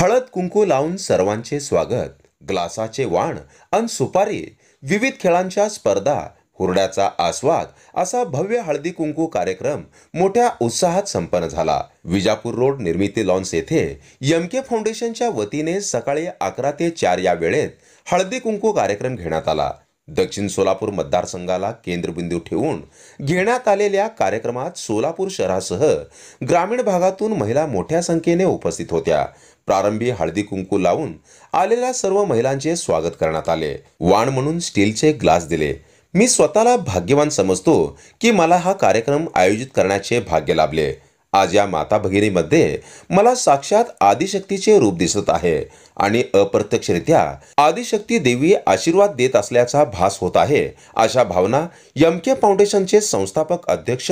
हळद कुंकू लावून सर्वांचे स्वागत, ग्लासाचे वाण अन सुपारी, विविध खेळांच्या स्पर्धा, हुरड्याचा आस्वाद असा भव्य हळदी कुंकू कार्यक्रम मोठ्या उत्साहात संपन्न झाला। विजापूर रोड निर्मिती लॉन्स येथे एमके फाउंडेशनच्या वतीने सकाळी 11 ते 4 या वेळेत हळदी कुंकू कार्यक्रम घेण्यात आला। दक्षिण सोलापूर मतदारसंघाला केंद्रबिंदू ठेवून घेण्यात आलेल्या कार्यक्रमात सोलापूर शहरासह ग्रामीण भागातून महिला मोठ्या संख्येने उपस्थित होत्या। प्रारंभी हळदी कुंकू लावून आलेल्या सर्व महिलांचे स्वागत करण्यात आले। वाण म्हणून स्टीलचे ग्लास दिले। मी स्वतःला भाग्यवान समजतो की मला हा कार्यक्रम आयोजित करण्याचे भाग्य लाभले। आज या माता भगिनीमध्ये मला साक्षात आदिशक्तीचे रूप दिसत आहे आणि अप्रत्यक्षरित्या आदिशक्ती देवी आशीर्वाद देत असल्याचा भास होत आहे, अशा भावना एमके फाउंडेशनचे संस्थापक अध्यक्ष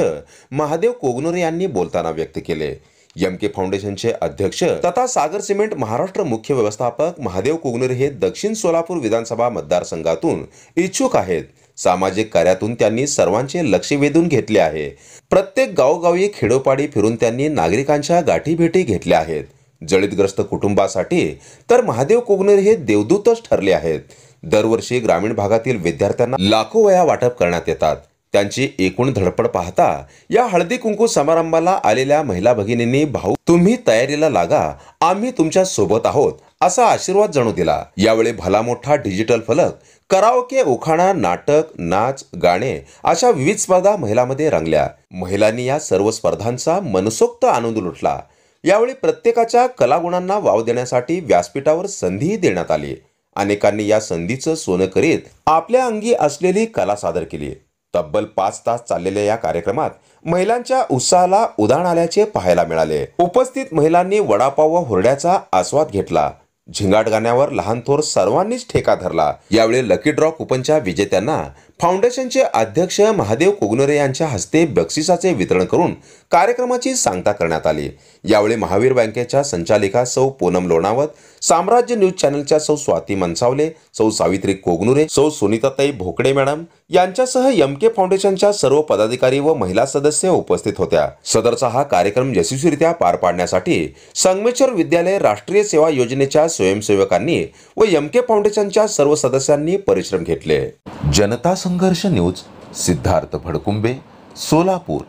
महादेव कोगनोरे यांनी बोलताना व्यक्त केले। एमके फाउंडेशनचे अध्यक्ष तथा सागर सिमेंट महाराष्ट्र मुख्य व्यवस्थापक महादेव कोगनोरे हे दक्षिण सोलापूर विधानसभा मतदारसंघातून इच्छुक आहेत। सामाजिक कार्यातून त्यांनी सर्वांचे लक्ष वेधून घेतले आहे। प्रत्येक गावोगावी खेडोपाडी फिरून त्यांनी नागरिकांच्या गाठीभेटी घेतल्या आहेत। जळीतग्रस्त कुटुंबासाठी तर महादेव कोगनोरे हे देवदूतच ठरले आहेत। दरवर्षी ग्रामीण भागातील विद्यार्थ्यांना लाखो वह्या वाटप करण्यात येतात। त्यांची एकूण धडपड पाहता या हळदी कुंकू समारंभाला आलेल्या महिला भगिनींनी भाऊ तुम्ही तयारीला लागा, आम्ही तुमच्या सोबत आहोत असा आशीर्वाद जणू दिला। यावेळी भला मोठा डिजिटल फलक, कराओके, उखाणा, नाटक, नाच, गाणे अशा विविध स्पर्धा महिलांमध्ये रंगल्या। महिलांनी या सर्व स्पर्धांचा मनसोक्त आनंद लुटला। यावेळी प्रत्येकाच्या कलागुणांना वाव देण्यासाठी व्यासपीठावर संधीही देण्यात आली। अनेकांनी या संधीचं सोनं करीत आपल्या अंगी असलेली कला सादर केली। तब्बल 5 तास चाललेल्या या कार्यक्रमात महिलांच्या उत्साहाला उधाण आल्याचे पाहायला मिळाले। उपस्थित महिलांनी वडापाव व हुरड्याचा आस्वाद घेतला। झिंगाट गाण्यावर लहान थोर सर्वांनीच ठेका धरला। यावेळी लकी ड्रॉ कुपनच्या विजेत्यांना फाउंडेशनचे अध्यक्ष महादेव कोगनोरे यांच्या हस्ते बक्षिसाचे वितरण करून कार्यक्रमाची सांगता करण्यात आली। यावेळी महावीर बँकेच्या संचालिका सौ पूनम लोणावत, साम्राज्य न्यूज चॅनलच्या सौ स्वाती मनसावले, सौ सावित्री कोगनोरे, सौ सुनीताताई भोकडे मॅडम यांच्यासह एमके फाउंडेशनच्या सर्व पदाधिकारी व महिला सदस्य उपस्थित होत्या। सदरचा हा कार्यक्रम यशस्वीरित्या पार पाडण्यासाठी संगमेश्वर विद्यालय राष्ट्रीय सेवा योजनेच्या स्वयंसेवकांनी व एमके फाउंडेशनच्या सर्व सदस्यांनी परिश्रम घेतले। जनता संघर्ष न्यूज, सिद्धार्थ भडकुंबे, सोलापूर।